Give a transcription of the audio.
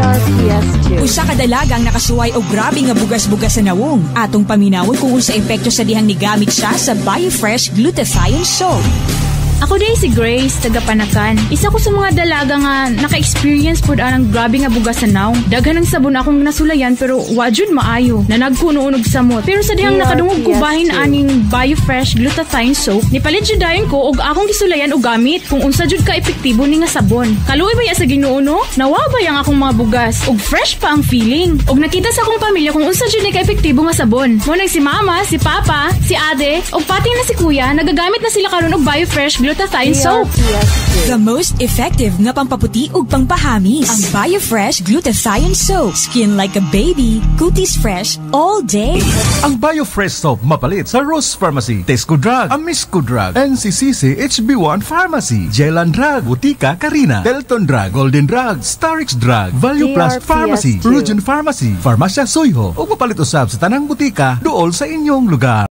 BRPS2. Usa ka dalagang nakasuway og grabe nga bugas-bugas sa nawong. Atong paminawon kung unsa epekto sa dihang nigamit siya sa BioFresh Glutathione Soap. Ako din si Grace, taga Panakan. Isa ko sa mga dalaga nga naka-experience po anang grabe nga bugas sa naw. Daghan ng sabon akong nasulayan pero wajud maayo na nagkuno-unog samot. Pero sa dihang nakadungog ko bahin aning BioFresh Glutathione Soap, nipalit jud dayon ko og akong gisulayan og gamit kung unsa jud ka epektibo ni nga sabon. Kaluoy ba ya sa Ginoo no? Nawa ba yang akong mga bugas og fresh pa ang feeling. Og nakita sa akong pamilya kung unsa jud ni ka epektibo nga sabon. Mo nang si mama, si papa, si ate og pati na si kuya nagagamit na sila karon og BioFresh Glutathione Soap. The most effective nga pampaputi ug pangpahamis. Ang BioFresh Glutathione Soap. Skin like a baby, cuties fresh all day. Ang BioFresh Soap mapalit sa Rose Pharmacy, Tesco Drug, Amisco Drug, NCCC HB1 Pharmacy, Jelan Drug, Butika Carina, Delton Drug, Golden Drug, Starix Drug, Value Plus Pharmacy, Rugen Pharmacy, Farmasya Soyho, o mapalit usab sa tanang butika dool sa inyong lugar.